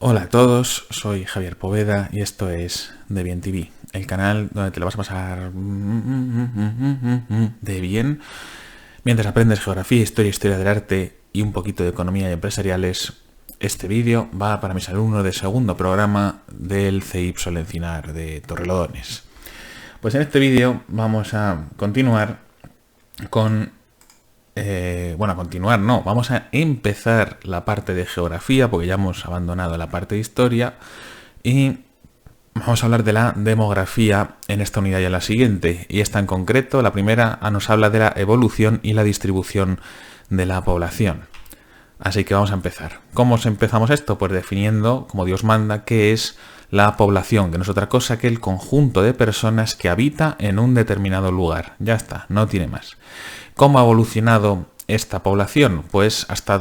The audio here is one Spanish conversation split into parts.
Hola a todos, soy Javier Poveda y esto es Debian TV, el canal donde te lo vas a pasar de bien mientras aprendes geografía, historia del arte y un poquito de economía y empresariales. Este vídeo va para mis alumnos de segundo programa del CEIP Sol Encinar de Torrelodones. Pues en este vídeo vamos a continuar con... vamos a empezar la parte de geografía porque ya hemos abandonado la parte de historia y vamos a hablar de la demografía en esta unidad y en la siguiente. Y esta en concreto, la primera, nos habla de la evolución y la distribución de la población. Así que vamos a empezar. ¿Cómo empezamos esto? Pues definiendo, como Dios manda, qué es la población, que no es otra cosa que el conjunto de personas que habita en un determinado lugar. Ya está, no tiene más. ¿Cómo ha evolucionado esta población? Pues esta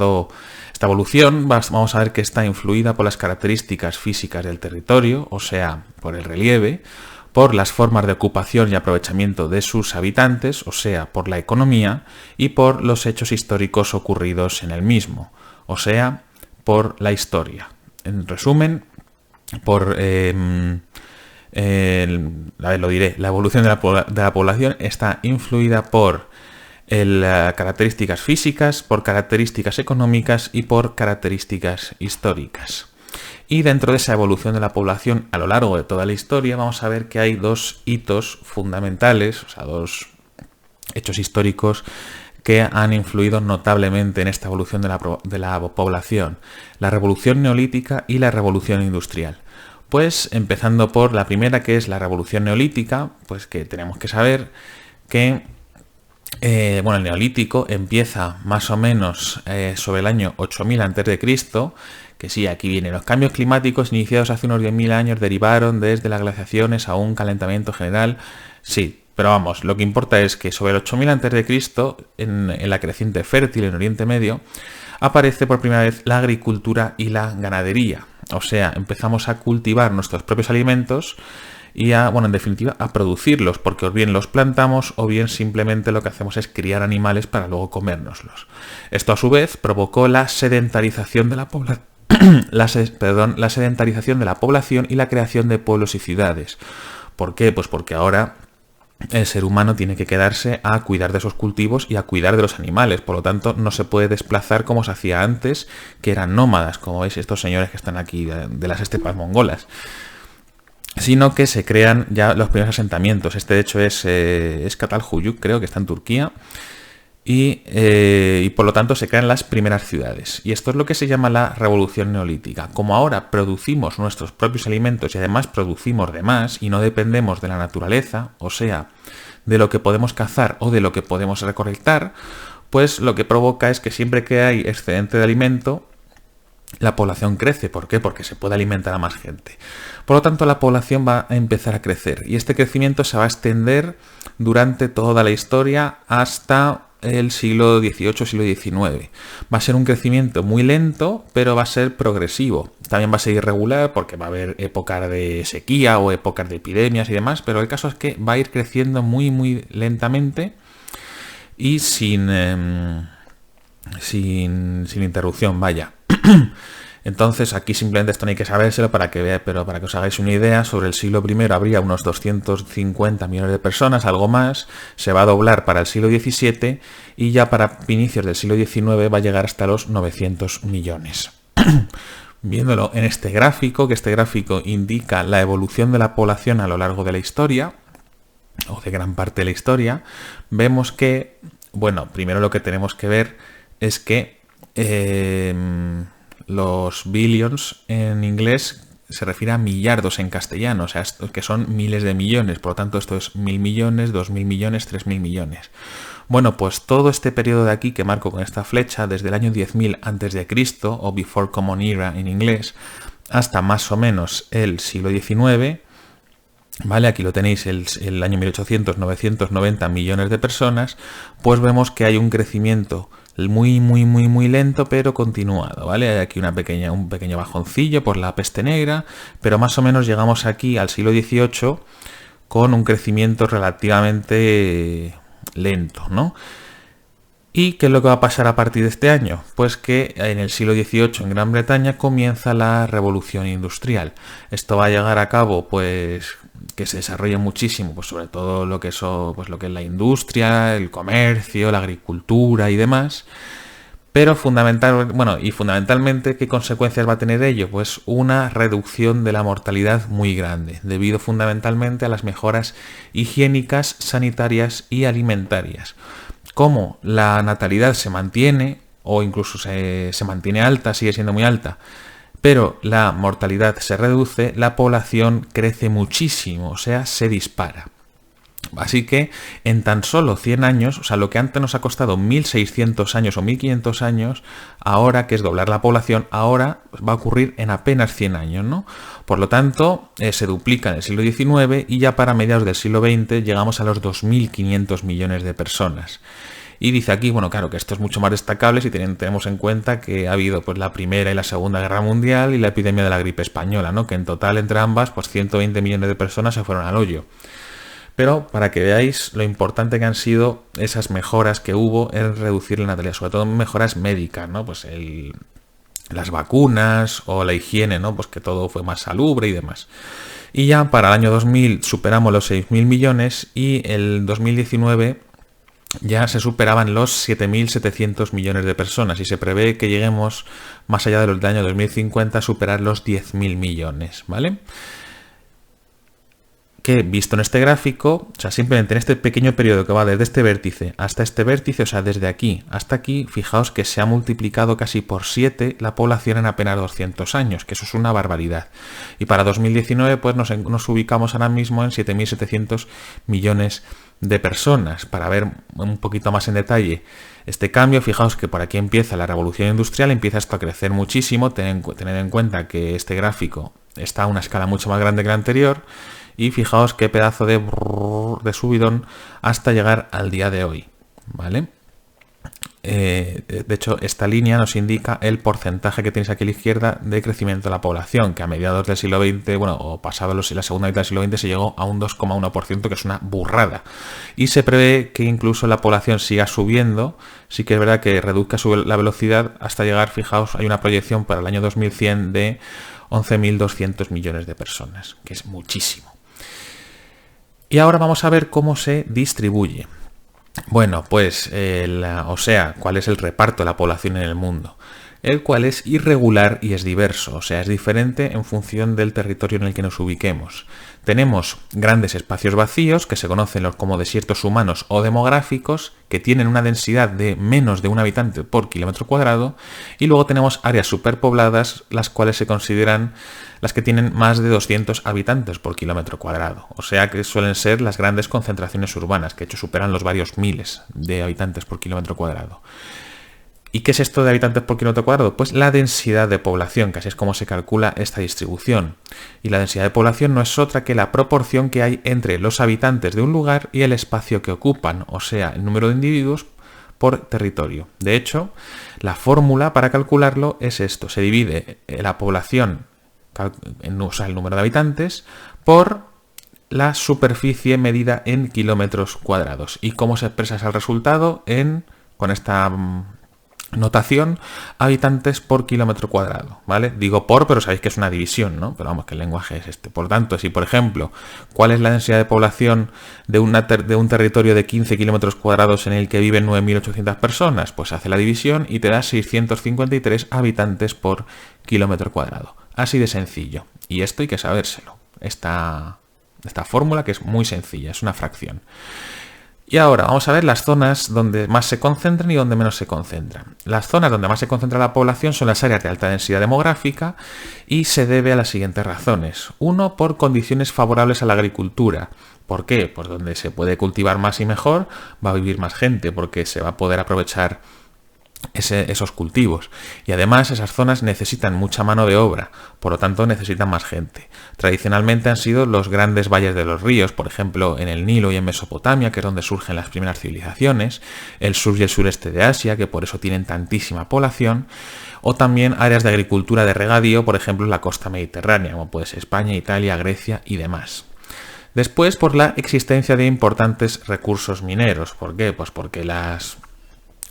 evolución vamos a ver que está influida por las características físicas del territorio, o sea, por el relieve, por las formas de ocupación y aprovechamiento de sus habitantes, o sea, por la economía, y por los hechos históricos ocurridos en el mismo, o sea, por la historia. En resumen, la evolución de la población está influida por características físicas, por características económicas y por características históricas. Y dentro de esa evolución de la población a lo largo de toda la historia vamos a ver que hay dos hitos fundamentales, o sea, dos hechos históricos que han influido notablemente en esta evolución de la población: la revolución neolítica y la revolución industrial. Pues empezando por la primera, que es la revolución neolítica, pues que tenemos que saber que el neolítico empieza más o menos sobre el año 8000 a.C., que sí, aquí viene. Los cambios climáticos iniciados hace unos 10.000 años derivaron desde las glaciaciones a un calentamiento general. Sí, pero vamos, lo que importa es que sobre el 8000 a.C., en la creciente fértil en Oriente Medio, aparece por primera vez la agricultura y la ganadería. O sea, empezamos a cultivar nuestros propios alimentos y en definitiva, a producirlos, porque o bien los plantamos o bien simplemente lo que hacemos es criar animales para luego comérnoslos. Esto a su vez provocó la sedentarización de la población. la sedentarización de la población y la creación de pueblos y ciudades. ¿Por qué? Pues porque ahora el ser humano tiene que quedarse a cuidar de esos cultivos y a cuidar de los animales. Por lo tanto, no se puede desplazar como se hacía antes, que eran nómadas, como veis estos señores que están aquí de las estepas mongolas, sino que se crean ya los primeros asentamientos. Este de hecho es Çatalhöyük, creo que está en Turquía, y por lo tanto se crean las primeras ciudades. Y esto es lo que se llama la revolución neolítica. Como ahora producimos nuestros propios alimentos y además producimos de más y no dependemos de la naturaleza, o sea, de lo que podemos cazar o de lo que podemos recolectar, pues lo que provoca es que siempre que hay excedente de alimento, la población crece. ¿Por qué? Porque se puede alimentar a más gente. Por lo tanto, la población va a empezar a crecer y este crecimiento se va a extender durante toda la historia hasta el siglo XVIII, siglo XIX. Va a ser un crecimiento muy lento, pero va a ser progresivo. También va a ser irregular porque va a haber épocas de sequía o épocas de epidemias y demás, pero el caso es que va a ir creciendo muy, muy lentamente y sin interrupción, vaya. Entonces aquí simplemente esto no hay que sabérselo para que os hagáis una idea. Sobre el siglo I habría unos 250 millones de personas, algo más. Se va a doblar para el siglo XVII y ya para inicios del siglo XIX va a llegar hasta los 900 millones. Viéndolo en este gráfico, que este gráfico indica la evolución de la población a lo largo de la historia, o de gran parte de la historia, vemos que, primero lo que tenemos que ver es que los billions en inglés se refiere a millardos en castellano, o sea, que son miles de millones. Por lo tanto, esto es 1000 millones, 2000 millones, 3000 millones. Bueno, pues todo este periodo de aquí que marco con esta flecha, desde el año 10.000 a.C., o Before Common Era en inglés, hasta más o menos el siglo XIX, ¿vale? Aquí lo tenéis, el año 1800, 990 millones de personas, pues vemos que hay un crecimiento muy, muy, muy, muy lento, pero continuado, ¿vale? Hay aquí un pequeño bajoncillo por la peste negra, pero más o menos llegamos aquí al siglo XVIII con un crecimiento relativamente lento, ¿no? ¿Y qué es lo que va a pasar a partir de este año? Pues que en el siglo XVIII en Gran Bretaña comienza la revolución industrial. Esto va a llegar a cabo, pues, que se desarrolle muchísimo, pues sobre todo lo que es la industria, el comercio, la agricultura y demás. Pero fundamentalmente, ¿qué consecuencias va a tener ello? Pues una reducción de la mortalidad muy grande, debido fundamentalmente a las mejoras higiénicas, sanitarias y alimentarias. Como la natalidad se mantiene, o incluso se mantiene alta, sigue siendo muy alta, pero la mortalidad se reduce, la población crece muchísimo, o sea, se dispara. Así que en tan solo 100 años, o sea, lo que antes nos ha costado 1600 años o 1500 años, ahora, que es doblar la población, ahora va a ocurrir en apenas 100 años, ¿no? Por lo tanto, se duplica en el siglo XIX y ya para mediados del siglo XX llegamos a los 2.500 millones de personas. Y dice aquí, bueno, claro, que esto es mucho más destacable si tenemos en cuenta que ha habido pues la Primera y la Segunda Guerra Mundial y la epidemia de la gripe española, ¿no? Que en total entre ambas, pues 120 millones de personas se fueron al hoyo. Pero para que veáis lo importante que han sido esas mejoras que hubo en reducir la natalidad, sobre todo mejoras médicas, ¿no? Pues las vacunas o la higiene, ¿no? Pues que todo fue más salubre y demás. Y ya para el año 2000 superamos los 6.000 millones y el 2019 ya se superaban los 7.700 millones de personas y se prevé que lleguemos más allá de los del año 2050 a superar los 10.000 millones, ¿vale? Que visto en este gráfico, o sea, simplemente en este pequeño periodo que va desde este vértice hasta este vértice, o sea, desde aquí hasta aquí, fijaos que se ha multiplicado casi por 7 la población en apenas 200 años, que eso es una barbaridad. Y para 2019, pues nos ubicamos ahora mismo en 7.700 millones de personas. Para ver un poquito más en detalle este cambio, fijaos que por aquí empieza la revolución industrial, empieza esto a crecer muchísimo, tened en cuenta que este gráfico está a una escala mucho más grande que la anterior. Y fijaos qué pedazo de subidón hasta llegar al día de hoy, ¿vale? De hecho, esta línea nos indica el porcentaje que tenéis aquí a la izquierda de crecimiento de la población, que a mediados del siglo XX, bueno, o pasado la segunda mitad del siglo XX, se llegó a un 2,1%, que es una burrada. Y se prevé que incluso la población siga subiendo, sí que es verdad que reduzca la velocidad hasta llegar, fijaos, hay una proyección para el año 2100 de 11.200 millones de personas, que es muchísimo. Y ahora vamos a ver cómo se distribuye. Bueno, pues, cuál es el reparto de la población en el mundo, el cual es irregular y es diverso, o sea, es diferente en función del territorio en el que nos ubiquemos. Tenemos grandes espacios vacíos, que se conocen como desiertos humanos o demográficos, que tienen una densidad de menos de un habitante por kilómetro cuadrado, y luego tenemos áreas superpobladas, las cuales se consideran las que tienen más de 200 habitantes por kilómetro cuadrado, o sea que suelen ser las grandes concentraciones urbanas, que de hecho superan los varios miles de habitantes por kilómetro cuadrado. ¿Y qué es esto de habitantes por kilómetro cuadrado? Pues la densidad de población, que así es como se calcula esta distribución. Y la densidad de población no es otra que la proporción que hay entre los habitantes de un lugar y el espacio que ocupan, o sea, el número de individuos por territorio. De hecho, la fórmula para calcularlo es esto: se divide la población, o sea, el número de habitantes, por la superficie medida en kilómetros cuadrados. ¿Y cómo se expresa ese resultado? Con esta notación, habitantes por kilómetro cuadrado, ¿vale? Digo pero sabéis que es una división, ¿no? Pero vamos, que el lenguaje es este. Por tanto, si por ejemplo, ¿cuál es la densidad de población de un territorio de 15 kilómetros cuadrados en el que viven 9.800 personas? Pues hace la división y te da 653 habitantes por kilómetro cuadrado. Así de sencillo. Y esto hay que sabérselo. Esta fórmula, que es muy sencilla, es una fracción. Y ahora vamos a ver las zonas donde más se concentran y donde menos se concentran. Las zonas donde más se concentra la población son las áreas de alta densidad demográfica y se debe a las siguientes razones. Uno, por condiciones favorables a la agricultura. ¿Por qué? Pues donde se puede cultivar más y mejor va a vivir más gente, porque se va a poder aprovechar esos cultivos. Y además esas zonas necesitan mucha mano de obra, por lo tanto necesitan más gente. Tradicionalmente han sido los grandes valles de los ríos, por ejemplo en el Nilo y en Mesopotamia, que es donde surgen las primeras civilizaciones, el sur y el sureste de Asia, que por eso tienen tantísima población, o también áreas de agricultura de regadío, por ejemplo en la costa mediterránea, como puede ser España, Italia, Grecia y demás. Después, por la existencia de importantes recursos mineros. ¿Por qué? Pues porque las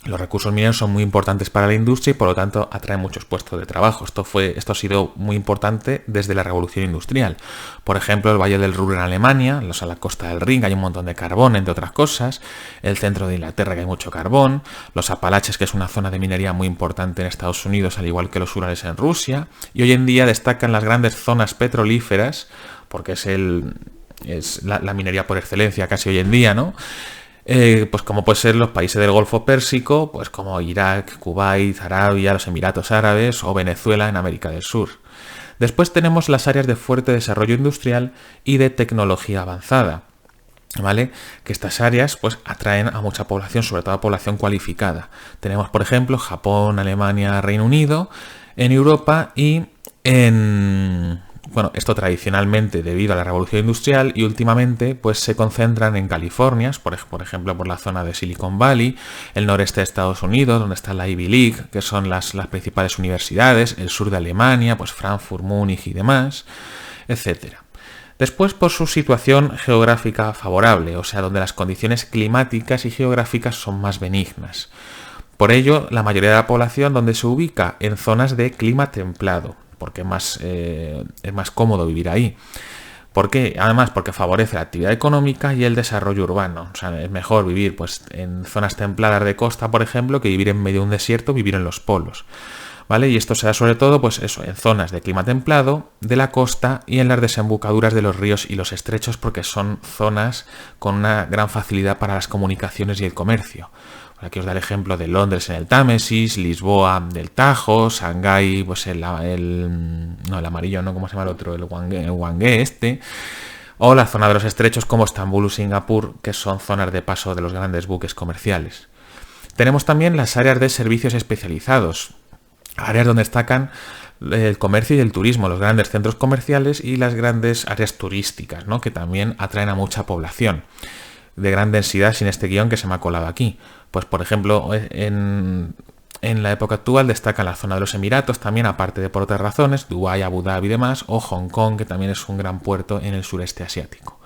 Los recursos mineros son muy importantes para la industria y por lo tanto atraen muchos puestos de trabajo. Esto ha sido muy importante desde la Revolución Industrial. Por ejemplo, el Valle del Ruhr en Alemania, la costa del Rin, hay un montón de carbón, entre otras cosas. El centro de Inglaterra, que hay mucho carbón. Los Apalaches, que es una zona de minería muy importante en Estados Unidos, al igual que los Urales en Rusia. Y hoy en día destacan las grandes zonas petrolíferas, porque es la minería por excelencia casi hoy en día, ¿no? Pues como puede ser los países del Golfo Pérsico, pues como Irak, Kuwait, Arabia, los Emiratos Árabes o Venezuela en América del Sur. Después tenemos las áreas de fuerte desarrollo industrial y de tecnología avanzada, ¿vale? Que estas áreas pues atraen a mucha población, sobre todo a población cualificada. Tenemos, por ejemplo, Japón, Alemania, Reino Unido, en Europa y esto tradicionalmente debido a la revolución industrial y últimamente pues se concentran en California, por ejemplo por la zona de Silicon Valley, el noreste de Estados Unidos, donde está la Ivy League, que son las principales universidades, el sur de Alemania, pues Frankfurt, Múnich y demás, etcétera. Después por su situación geográfica favorable, o sea, donde las condiciones climáticas y geográficas son más benignas. Por ello, la mayoría de la población donde se ubica en zonas de clima templado, porque es más cómodo vivir ahí. ¿Por qué? Además, porque favorece la actividad económica y el desarrollo urbano. O sea, es mejor vivir pues, en zonas templadas de costa, por ejemplo, que vivir en medio de un desierto, vivir en los polos. ¿Vale? Y esto se da sobre todo pues eso, en zonas de clima templado, de la costa y en las desembocaduras de los ríos y los estrechos, porque son zonas con una gran facilidad para las comunicaciones y el comercio. Aquí os da el ejemplo de Londres en el Támesis, Lisboa del Tajo, Shanghái, pues el amarillo, ¿no? ¿Cómo se llama el otro? El Wangue este. O la zona de los estrechos como Estambul o Singapur, que son zonas de paso de los grandes buques comerciales. Tenemos también las áreas de servicios especializados, áreas donde destacan el comercio y el turismo, los grandes centros comerciales y las grandes áreas turísticas, ¿no? Que también atraen a mucha población de gran densidad, sin este guión que se me ha colado aquí. Pues por ejemplo, en la época actual destaca la zona de los Emiratos también, aparte de por otras razones, Dubái, Abu Dhabi y demás, o Hong Kong, que también es un gran puerto en el sureste asiático.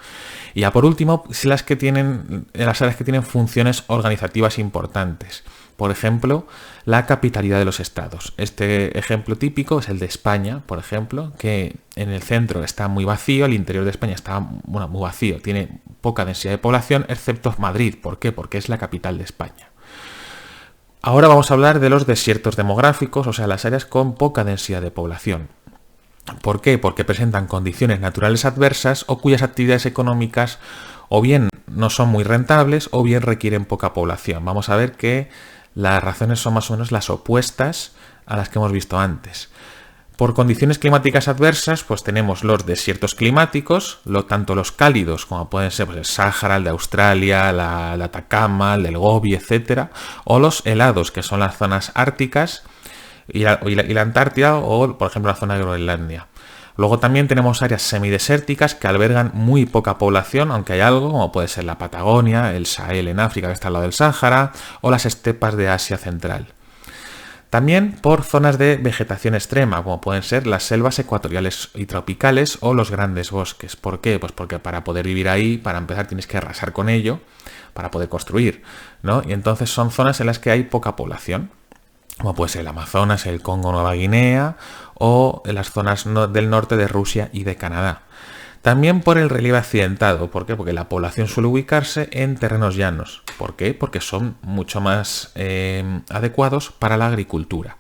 Y ya por último, las áreas que tienen funciones organizativas importantes. Por ejemplo, la capitalidad de los estados. Este ejemplo típico es el de España, por ejemplo, que en el centro está muy vacío, el interior de España está muy vacío, tiene poca densidad de población, excepto Madrid. ¿Por qué? Porque es la capital de España. Ahora vamos a hablar de los desiertos demográficos, o sea, las áreas con poca densidad de población. ¿Por qué? Porque presentan condiciones naturales adversas o cuyas actividades económicas o bien no son muy rentables o bien requieren poca población. Vamos a ver que las razones son más o menos las opuestas a las que hemos visto antes. Por condiciones climáticas adversas, pues tenemos los desiertos climáticos, tanto los cálidos, como pueden ser pues, el Sáhara, el de Australia, la Atacama, el del Gobi, etc. O los helados, que son las zonas árticas y la Antártida, o por ejemplo la zona de Groenlandia. Luego también tenemos áreas semidesérticas que albergan muy poca población, aunque hay algo, como puede ser la Patagonia, el Sahel en África, que está al lado del Sáhara, o las estepas de Asia Central. También por zonas de vegetación extrema, como pueden ser las selvas ecuatoriales y tropicales o los grandes bosques. ¿Por qué? Pues porque para poder vivir ahí, para empezar, tienes que arrasar con ello para poder construir, ¿no? Y entonces son zonas en las que hay poca población, como puede ser el Amazonas, el Congo, Nueva Guinea o en las zonas del norte de Rusia y de Canadá. También por el relieve accidentado. ¿Por qué? Porque la población suele ubicarse en terrenos llanos. ¿Por qué? Porque son mucho más adecuados para la agricultura.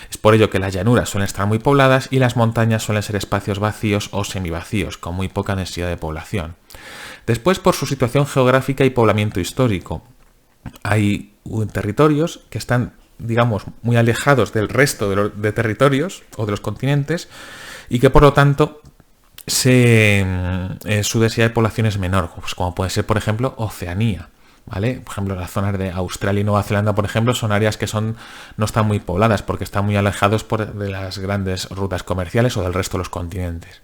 Es por ello que las llanuras suelen estar muy pobladas y las montañas suelen ser espacios vacíos o semivacíos, con muy poca densidad de población. Después, por su situación geográfica y poblamiento histórico. Hay territorios que están, digamos, muy alejados del resto de territorios o de los continentes y que por lo tanto su densidad de población es menor, pues como puede ser por ejemplo Oceanía, ¿vale? Por ejemplo las zonas de Australia y Nueva Zelanda, por ejemplo, son áreas que no están muy pobladas porque están muy alejados de las grandes rutas comerciales o del resto de los continentes.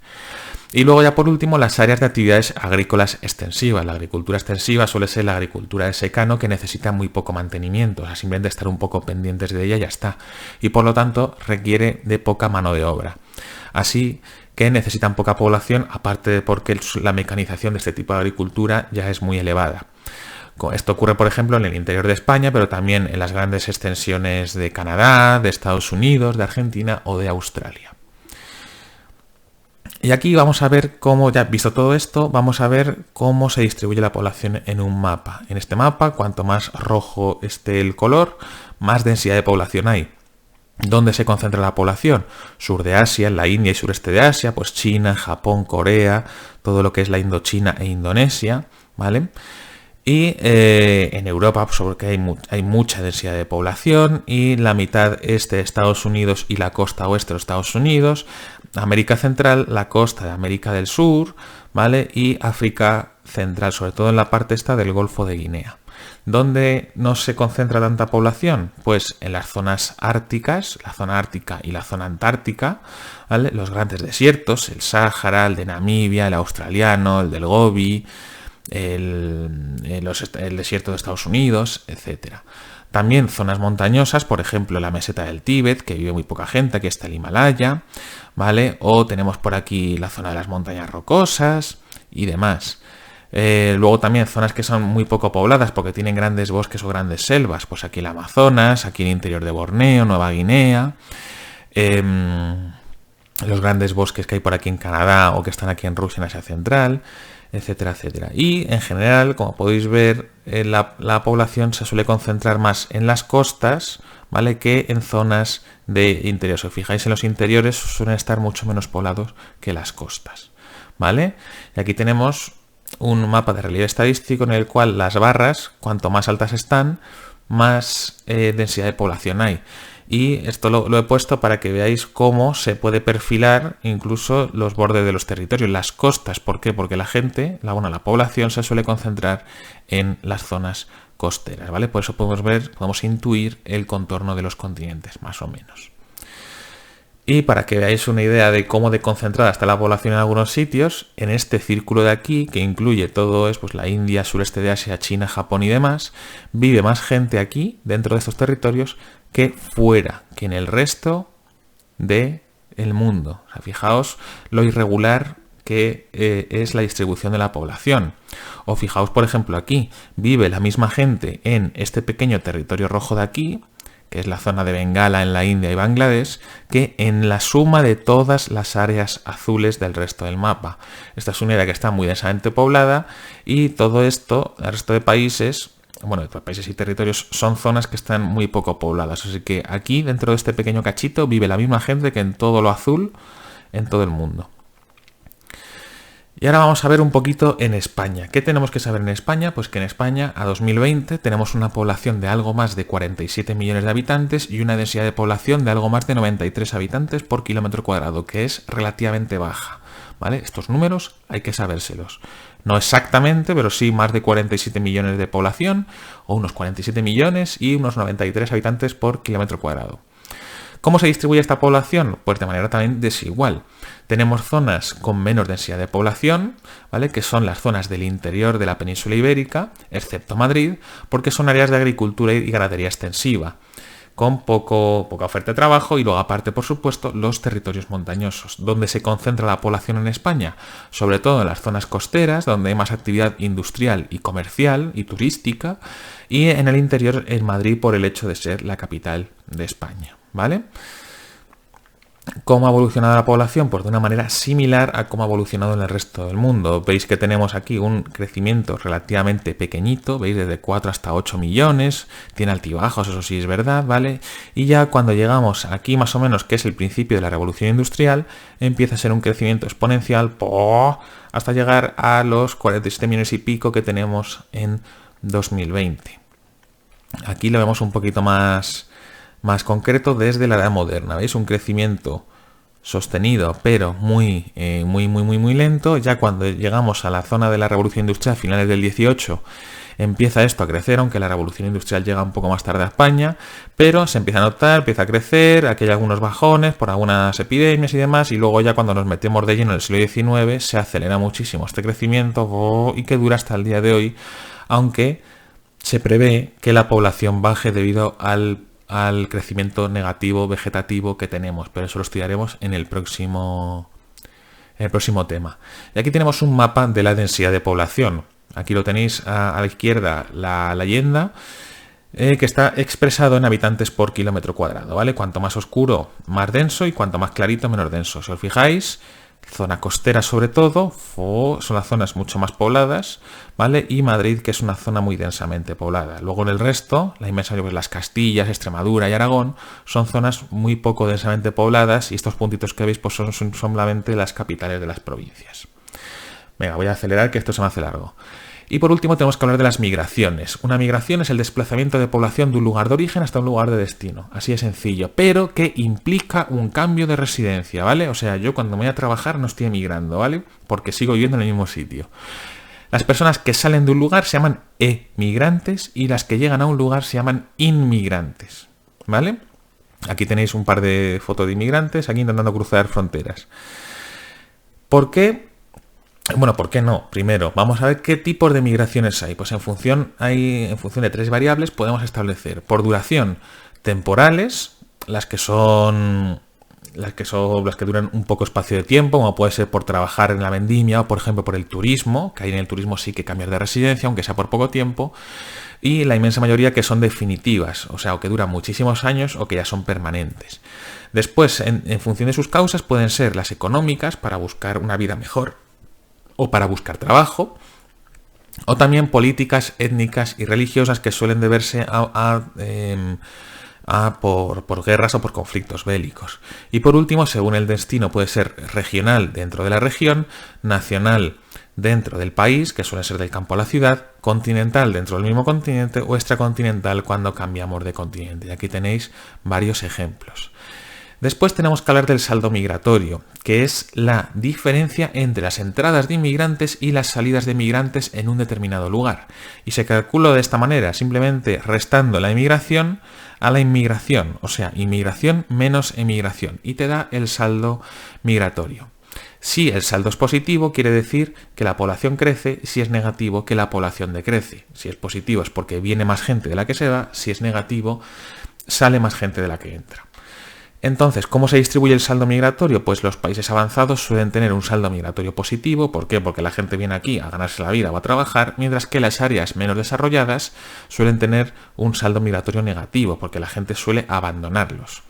Y luego ya por último las áreas de actividades agrícolas extensivas. La agricultura extensiva suele ser la agricultura de secano, que necesita muy poco mantenimiento, o sea, simplemente estar un poco pendientes de ella y ya está. Y por lo tanto requiere de poca mano de obra. Así que necesitan poca población, aparte de porque la mecanización de este tipo de agricultura ya es muy elevada. Esto ocurre, por ejemplo, en el interior de España, pero también en las grandes extensiones de Canadá, de Estados Unidos, de Argentina o de Australia. Y aquí vamos a ver cómo, ya visto todo esto, vamos a ver cómo se distribuye la población en un mapa. En este mapa, cuanto más rojo esté el color, más densidad de población hay. ¿Dónde se concentra la población? Sur de Asia, en la India y sureste de Asia, pues China, Japón, Corea, todo lo que es la Indochina e Indonesia, ¿vale? Y en Europa, pues, porque hay mucha densidad de población, y la mitad este de Estados Unidos y la costa oeste de Estados Unidos, América Central, la costa de América del Sur, ¿vale? Y África Central, sobre todo en la parte esta del Golfo de Guinea. ¿Dónde no se concentra tanta población? Pues en las zonas árticas, la zona ártica y la zona antártica, ¿vale? Los grandes desiertos, el Sáhara, el de Namibia, el australiano, el del Gobi, el desierto de Estados Unidos, etc. También zonas montañosas, por ejemplo la meseta del Tíbet, que vive muy poca gente, aquí está el Himalaya, ¿vale? O tenemos por aquí la zona de las montañas rocosas y demás. Luego también zonas que son muy poco pobladas porque tienen grandes bosques o grandes selvas, pues aquí el Amazonas, aquí el interior de Borneo, Nueva Guinea, los grandes bosques que hay por aquí en Canadá o que están aquí en Rusia, en Asia Central, etcétera, etcétera. Y en general, como podéis ver, la población se suele concentrar más en las costas, ¿vale?, que en zonas de interior. Si os fijáis, en los interiores suelen estar mucho menos poblados que las costas, ¿vale? Y aquí tenemos un mapa de relieve estadístico en el cual las barras, cuanto más altas están, más densidad de población hay. Y esto lo he puesto para que veáis cómo se puede perfilar incluso los bordes de los territorios, las costas. ¿Por qué? Porque la gente, la población se suele concentrar en las zonas costeras, ¿vale? Por eso podemos intuir el contorno de los continentes, más o menos. Y para que veáis una idea de cómo de concentrada está la población en algunos sitios, en este círculo de aquí, que incluye todo, es pues la India, sureste de Asia, China, Japón y demás, vive más gente aquí, dentro de estos territorios, que fuera, que en el resto del mundo. O sea, fijaos lo irregular que es la distribución de la población. O fijaos, por ejemplo, aquí, vive la misma gente en este pequeño territorio rojo de aquí, que es la zona de Bengala en la India y Bangladesh, que en la suma de todas las áreas azules del resto del mapa. Esta es una área que está muy densamente poblada y todo esto, el resto de países, bueno, de países y territorios, son zonas que están muy poco pobladas. Así que aquí, dentro de este pequeño cachito, vive la misma gente que en todo lo azul, en todo el mundo. Y ahora vamos a ver un poquito en España. ¿Qué tenemos que saber en España? Pues que en España, a 2020, tenemos una población de algo más de 47 millones de habitantes y una densidad de población de algo más de 93 habitantes por kilómetro cuadrado, que es relativamente baja, ¿vale? Estos números hay que sabérselos. No exactamente, pero sí más de 47 millones de población, o unos 47 millones y unos 93 habitantes por kilómetro cuadrado. ¿Cómo se distribuye esta población? Pues de manera también desigual. Tenemos zonas con menos densidad de población, ¿vale?, que son las zonas del interior de la península ibérica, excepto Madrid, porque son áreas de agricultura y ganadería extensiva, con poca oferta de trabajo, y luego aparte, por supuesto, los territorios montañosos. ¿Dónde se concentra la población en España? Sobre todo en las zonas costeras, donde hay más actividad industrial y comercial y turística, y en el interior, en Madrid, por el hecho de ser la capital de España, ¿vale? ¿Cómo ha evolucionado la población? Pues de una manera similar a cómo ha evolucionado en el resto del mundo. Veis que tenemos aquí un crecimiento relativamente pequeñito, veis, desde 4 hasta 8 millones, tiene altibajos, eso sí es verdad, ¿vale? Y ya cuando llegamos aquí más o menos, que es el principio de la revolución industrial, empieza a ser un crecimiento exponencial hasta llegar a los 47 millones y pico que tenemos en 2020. Aquí lo vemos un poquito más concreto desde la edad moderna. ¿Veis? Un crecimiento sostenido, pero muy lento. Ya cuando llegamos a la zona de la revolución industrial, finales del 18, empieza esto a crecer, aunque la revolución industrial llega un poco más tarde a España, pero se empieza a notar, empieza a crecer, aquí hay algunos bajones por algunas epidemias y demás, y luego ya cuando nos metemos de lleno en el siglo XIX se acelera muchísimo este crecimiento y que dura hasta el día de hoy, aunque se prevé que la población baje debido al crecimiento negativo vegetativo que tenemos, pero eso lo estudiaremos en el próximo tema. Y aquí tenemos un mapa de la densidad de población. Aquí lo tenéis a la izquierda, la leyenda, que está expresado en habitantes por kilómetro cuadrado, ¿vale? Cuanto más oscuro, más denso, y cuanto más clarito, menos denso. Si os fijáis, zona costera sobre todo, son las zonas mucho más pobladas, ¿vale? Y Madrid, que es una zona muy densamente poblada. Luego en el resto, la inmensa mayoría, las Castillas, Extremadura y Aragón, son zonas muy poco densamente pobladas, y estos puntitos que veis pues son solamente las capitales de las provincias. Venga, voy a acelerar que esto se me hace largo. Y por último tenemos que hablar de las migraciones. Una migración es el desplazamiento de población de un lugar de origen hasta un lugar de destino. Así de sencillo, pero que implica un cambio de residencia, ¿vale? O sea, yo cuando me voy a trabajar no estoy emigrando, ¿vale? Porque sigo viviendo en el mismo sitio. Las personas que salen de un lugar se llaman emigrantes y las que llegan a un lugar se llaman inmigrantes, ¿vale? Aquí tenéis un par de fotos de inmigrantes aquí intentando cruzar fronteras. ¿Por qué? Bueno, ¿por qué no? Primero, vamos a ver qué tipos de migraciones hay. Pues en función de 3 variables podemos establecer por duración temporales, las que duran un poco espacio de tiempo, como puede ser por trabajar en la vendimia o por ejemplo por el turismo, que ahí en el turismo sí que cambiar de residencia, aunque sea por poco tiempo, y la inmensa mayoría que son definitivas, o sea, o que duran muchísimos años o que ya son permanentes. Después, en función de sus causas, pueden ser las económicas, para buscar una vida mejor o para buscar trabajo, o también políticas, étnicas y religiosas, que suelen deberse por guerras o por conflictos bélicos. Y por último, según el destino, puede ser regional dentro de la región, nacional dentro del país, que suele ser del campo a la ciudad, continental dentro del mismo continente o extracontinental cuando cambiamos de continente. Y aquí tenéis varios ejemplos. Después tenemos que hablar del saldo migratorio, que es la diferencia entre las entradas de inmigrantes y las salidas de migrantes en un determinado lugar. Y se calcula de esta manera, simplemente restando la inmigración a la inmigración, o sea, inmigración menos emigración, y te da el saldo migratorio. Si el saldo es positivo, quiere decir que la población crece; si es negativo, que la población decrece. Si es positivo es porque viene más gente de la que se va; si es negativo, sale más gente de la que entra. Entonces, ¿cómo se distribuye el saldo migratorio? Pues los países avanzados suelen tener un saldo migratorio positivo. ¿Por qué? Porque la gente viene aquí a ganarse la vida o a trabajar, mientras que las áreas menos desarrolladas suelen tener un saldo migratorio negativo, porque la gente suele abandonarlos.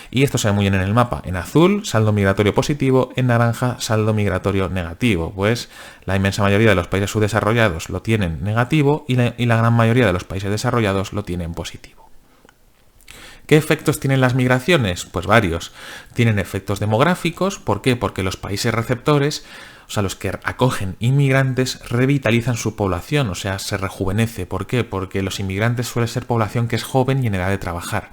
Y esto se ve muy bien en el mapa. En azul, saldo migratorio positivo; en naranja, saldo migratorio negativo. Pues la inmensa mayoría de los países subdesarrollados lo tienen negativo y la gran mayoría de los países desarrollados lo tienen positivo. ¿Qué efectos tienen las migraciones? Pues varios. Tienen efectos demográficos. ¿Por qué? Porque los países receptores, o sea, los que acogen inmigrantes, revitalizan su población, o sea, se rejuvenece. ¿Por qué? Porque los inmigrantes suelen ser población que es joven y en edad de trabajar.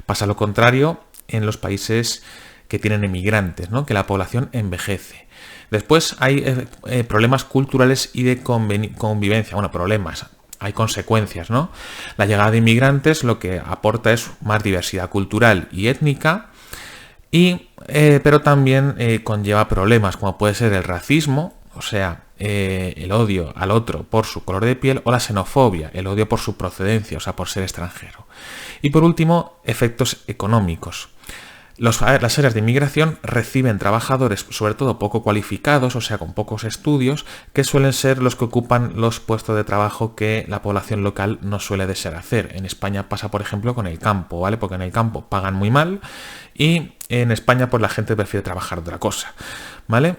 Pasa lo contrario en los países que tienen emigrantes, ¿no? Que la población envejece. Después hay problemas culturales y de convivencia. Bueno, problemas. Hay consecuencias, ¿no? La llegada de inmigrantes lo que aporta es más diversidad cultural y étnica, pero también conlleva problemas como puede ser el racismo, o sea, el odio al otro por su color de piel, o la xenofobia, el odio por su procedencia, o sea, por ser extranjero. Y por último, efectos económicos. Las áreas de inmigración reciben trabajadores, sobre todo poco cualificados, o sea, con pocos estudios, que suelen ser los que ocupan los puestos de trabajo que la población local no suele desear hacer. En España pasa, por ejemplo, con el campo, ¿vale? Porque en el campo pagan muy mal y en España pues la gente prefiere trabajar otra cosa, ¿vale?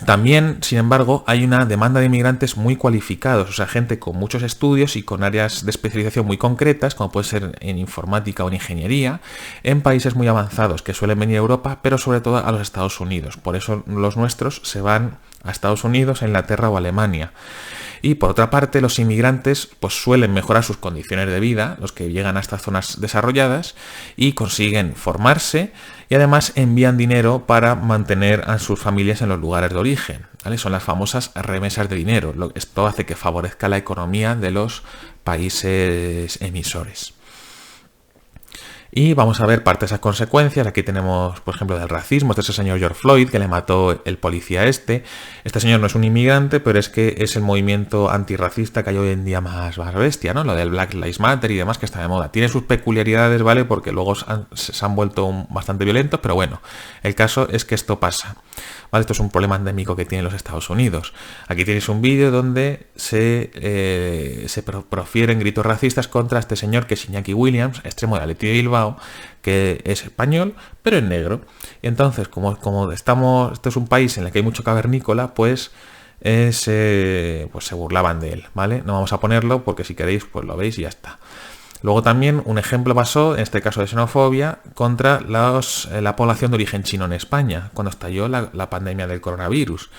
También, sin embargo, hay una demanda de inmigrantes muy cualificados, o sea, gente con muchos estudios y con áreas de especialización muy concretas, como puede ser en informática o en ingeniería, en países muy avanzados que suelen venir a Europa, pero sobre todo a los Estados Unidos. Por eso los nuestros se van a Estados Unidos, a Inglaterra o Alemania. Y por otra parte, los inmigrantes pues suelen mejorar sus condiciones de vida, los que llegan a estas zonas desarrolladas, y consiguen formarse y además envían dinero para mantener a sus familias en los lugares de origen, ¿vale? Son las famosas remesas de dinero. Esto hace que favorezca la economía de los países emisores. Y vamos a ver parte de esas consecuencias. Aquí tenemos, por ejemplo, del racismo. Este es el señor George Floyd, que le mató el policía este. Este señor no es un inmigrante, pero es que es el movimiento antirracista que hay hoy en día más bestia, ¿no? Lo del Black Lives Matter y demás, que está de moda. Tiene sus peculiaridades, ¿vale? Porque luego se han vuelto bastante violentos, pero bueno, el caso es que esto pasa. ¿Vale? Esto es un problema endémico que tienen los Estados Unidos. Aquí tenéis un vídeo donde se profieren gritos racistas contra este señor que es Iñaki Williams, extremo de Athletic de Bilbao, que es español, pero es negro. Y entonces, como esto es un país en el que hay mucho cavernícola, pues se burlaban de él, ¿vale? No vamos a ponerlo porque si queréis, pues lo veis y ya está. Luego también un ejemplo pasó, en este caso de xenofobia, contra la población de origen chino en España, cuando estalló la pandemia del coronavirus.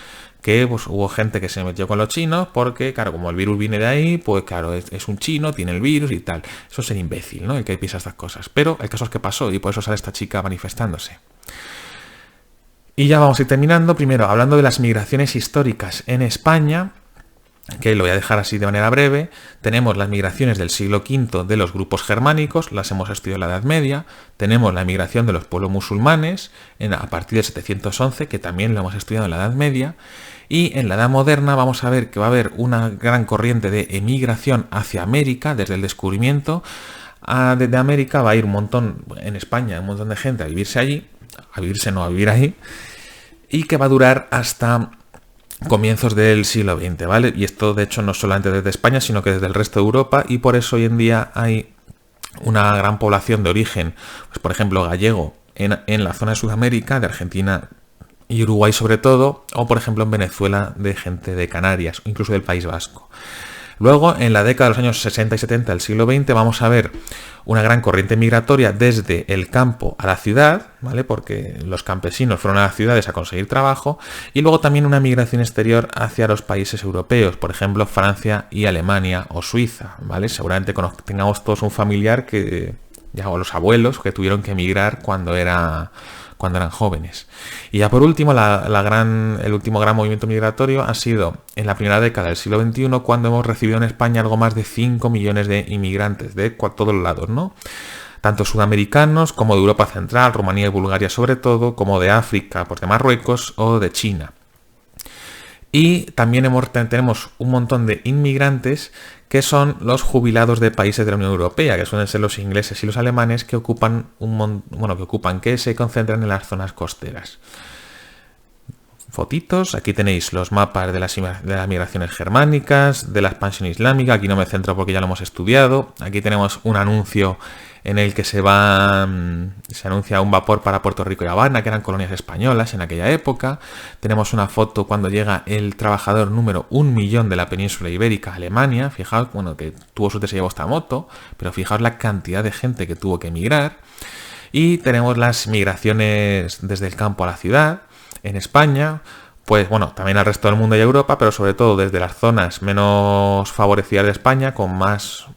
Que pues, hubo gente que se metió con los chinos porque, claro, como el virus viene de ahí, pues claro, es un chino, tiene el virus y tal. Eso es ser imbécil, ¿no? El que piensa estas cosas. Pero el caso es que pasó y por eso sale esta chica manifestándose. Y ya vamos a ir terminando. Primero, hablando de las migraciones históricas en España, que lo voy a dejar así de manera breve. Tenemos las migraciones del siglo V de los grupos germánicos, las hemos estudiado en la Edad Media. Tenemos la migración de los pueblos musulmanes a partir de 711, que también lo hemos estudiado en la Edad Media. Y en la Edad Moderna vamos a ver que va a haber una gran corriente de emigración hacia América desde el descubrimiento. Desde América va a ir un montón, en España, un montón de gente a vivirse allí, a vivirse no a vivir ahí, y que va a durar hasta comienzos del siglo XX, ¿vale? Y esto, de hecho, no solamente desde España, sino que desde el resto de Europa, y por eso hoy en día hay una gran población de origen, pues por ejemplo, gallego en la zona de Sudamérica, de Argentina y Uruguay sobre todo, o por ejemplo en Venezuela de gente de Canarias, o incluso del País Vasco. Luego, en la década de los años 60 y 70 del siglo XX, vamos a ver una gran corriente migratoria desde el campo a la ciudad, ¿vale? Porque los campesinos fueron a las ciudades a conseguir trabajo, y luego también una migración exterior hacia los países europeos, por ejemplo, Francia y Alemania o Suiza, ¿vale? Seguramente tengamos todos un familiar o los abuelos que tuvieron que emigrar cuando eran jóvenes. Y ya por último, el último gran movimiento migratorio ha sido en la primera década del siglo XXI, cuando hemos recibido en España algo más de 5 millones de inmigrantes de todos los lados, ¿no? Tanto sudamericanos como de Europa Central, Rumanía y Bulgaria sobre todo, como de África, pues de Marruecos o de China. Y también tenemos un montón de inmigrantes que son los jubilados de países de la Unión Europea, que suelen ser los ingleses y los alemanes, que que se concentran en las zonas costeras. Fotitos, aquí tenéis los mapas de las migraciones germánicas, de la expansión islámica, aquí no me centro porque ya lo hemos estudiado. Aquí tenemos un anuncio en el que se anuncia un vapor para Puerto Rico y Habana, que eran colonias españolas en aquella época. Tenemos una foto cuando llega el trabajador número 1.000.000 de la península ibérica a Alemania. Fijaos, que tuvo suerte se llevó esta moto, pero fijaos la cantidad de gente que tuvo que emigrar. Y tenemos las migraciones desde el campo a la ciudad en España, pues también al resto del mundo y Europa, pero sobre todo desde las zonas menos favorecidas de España, con más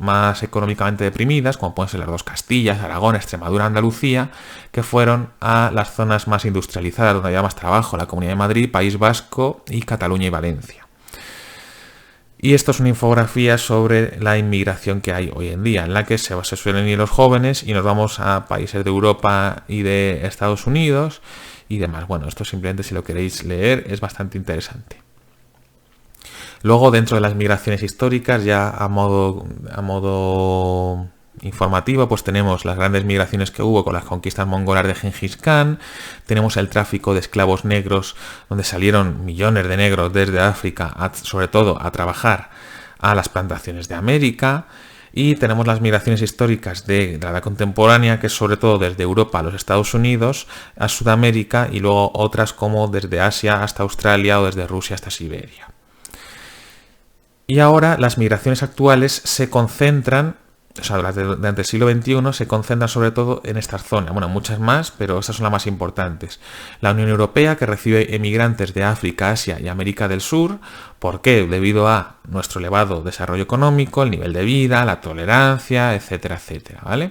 económicamente deprimidas, como pueden ser las dos Castillas, Aragón, Extremadura, Andalucía, que fueron a las zonas más industrializadas, donde había más trabajo, la Comunidad de Madrid, País Vasco y Cataluña y Valencia. Y esto es una infografía sobre la inmigración que hay hoy en día, en la que se suelen ir los jóvenes y nos vamos a países de Europa y de Estados Unidos y demás. Esto simplemente, si lo queréis leer, es bastante interesante. Luego, dentro de las migraciones históricas, ya a modo informativo, pues tenemos las grandes migraciones que hubo con las conquistas mongolas de Gengis Khan. Tenemos el tráfico de esclavos negros, donde salieron millones de negros desde África, sobre todo a trabajar a las plantaciones de América. Y tenemos las migraciones históricas de la edad contemporánea, que es sobre todo desde Europa a los Estados Unidos, a Sudamérica, y luego otras como desde Asia hasta Australia o desde Rusia hasta Siberia. Y ahora las migraciones actuales se concentran, durante el siglo XXI se concentran sobre todo en estas zonas. Muchas más, pero estas son las más importantes. La Unión Europea, que recibe emigrantes de África, Asia y América del Sur. ¿Por qué? Debido a nuestro elevado desarrollo económico, el nivel de vida, la tolerancia, etcétera, etcétera, ¿vale?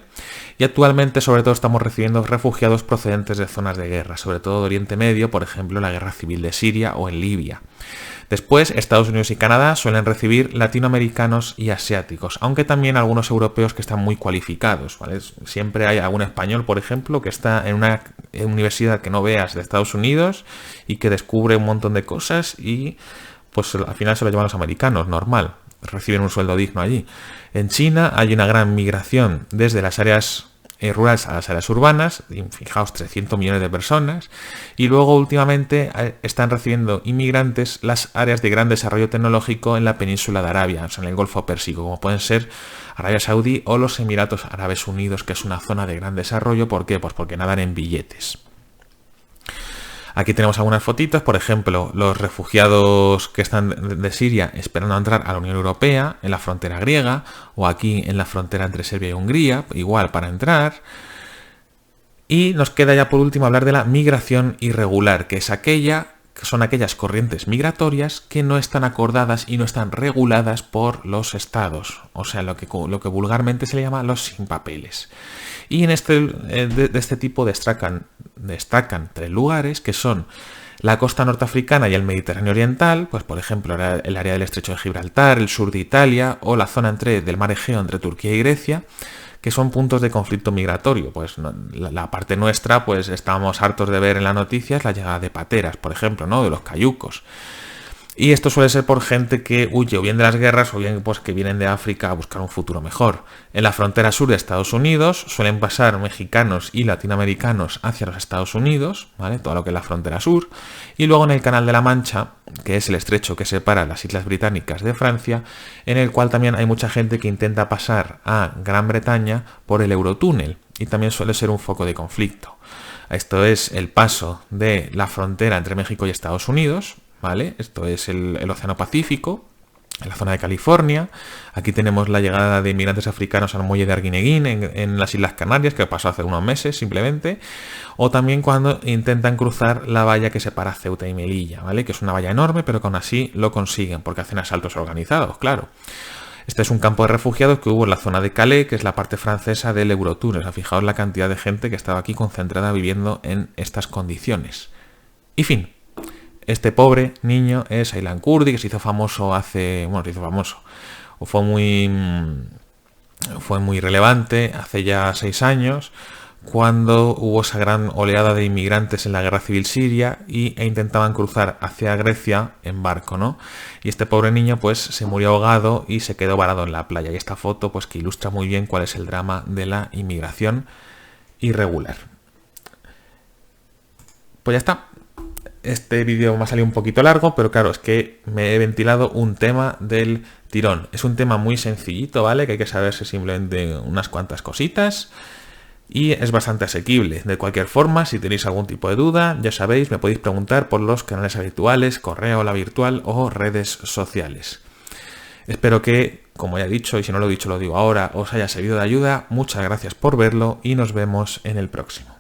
Y actualmente, sobre todo, estamos recibiendo refugiados procedentes de zonas de guerra, sobre todo de Oriente Medio, por ejemplo, la guerra civil de Siria o en Libia. Después, Estados Unidos y Canadá suelen recibir latinoamericanos y asiáticos, aunque también algunos europeos que están muy cualificados, ¿vale? Siempre hay algún español, por ejemplo, que está en una universidad que no veas de Estados Unidos y que descubre un montón de cosas y pues al final se lo llevan los americanos, normal, reciben un sueldo digno allí. En China hay una gran migración desde las áreas rurales a las áreas urbanas, y fijaos, 300 millones de personas, y luego últimamente están recibiendo inmigrantes las áreas de gran desarrollo tecnológico en la península de Arabia, o sea, en el Golfo Pérsico, como pueden ser Arabia Saudí o los Emiratos Árabes Unidos, que es una zona de gran desarrollo. ¿Por qué? Pues porque nadan en billetes. Aquí tenemos algunas fotitos, por ejemplo, los refugiados que están de Siria esperando a entrar a la Unión Europea, en la frontera griega, o aquí en la frontera entre Serbia y Hungría, igual para entrar. Y nos queda ya por último hablar de la migración irregular, que son aquellas corrientes migratorias que no están acordadas y no están reguladas por los estados, o sea, lo que vulgarmente se le llama los sin papeles. Y de este tipo destacan 3 lugares, que son la costa norteafricana y el Mediterráneo oriental, pues por ejemplo el área del estrecho de Gibraltar, el sur de Italia o la zona del mar Egeo entre Turquía y Grecia, que son puntos de conflicto migratorio. Pues la parte nuestra, pues estamos hartos de ver en las noticias la llegada de pateras, por ejemplo, ¿no? De los cayucos. Y esto suele ser por gente que huye o bien de las guerras o bien pues que vienen de África a buscar un futuro mejor. En la frontera sur de Estados Unidos suelen pasar mexicanos y latinoamericanos hacia los Estados Unidos, ¿vale? Todo lo que es la frontera sur. Y luego en el Canal de la Mancha, que es el estrecho que separa las Islas Británicas de Francia, en el cual también hay mucha gente que intenta pasar a Gran Bretaña por el Eurotúnel, y también suele ser un foco de conflicto. Esto es el paso de la frontera entre México y Estados Unidos, ¿vale? Esto es el Océano Pacífico, en la zona de California. Aquí tenemos la llegada de inmigrantes africanos al muelle de Arguineguín en las Islas Canarias, que pasó hace unos meses simplemente. O también cuando intentan cruzar la valla que separa Ceuta y Melilla, ¿vale? Que es una valla enorme, pero que aún así lo consiguen, porque hacen asaltos organizados, claro. Este es un campo de refugiados que hubo en la zona de Calais, que es la parte francesa del Eurotúnel. O sea, fijaos la cantidad de gente que estaba aquí concentrada viviendo en estas condiciones. Y fin. Este pobre niño es Aylan Kurdi, que se hizo famoso o fue muy relevante hace ya 6 años, cuando hubo esa gran oleada de inmigrantes en la guerra civil siria e intentaban cruzar hacia Grecia en barco, ¿no? Y este pobre niño pues se murió ahogado y se quedó varado en la playa. Y esta foto pues que ilustra muy bien cuál es el drama de la inmigración irregular. Pues ya está. Este vídeo me ha salido un poquito largo, pero claro, es que me he ventilado un tema del tirón. Es un tema muy sencillito, ¿vale? Que hay que saberse simplemente unas cuantas cositas y es bastante asequible. De cualquier forma, si tenéis algún tipo de duda, ya sabéis, me podéis preguntar por los canales habituales, correo, la virtual o redes sociales. Espero que, como ya he dicho, y si no lo he dicho lo digo ahora, os haya servido de ayuda. Muchas gracias por verlo y nos vemos en el próximo.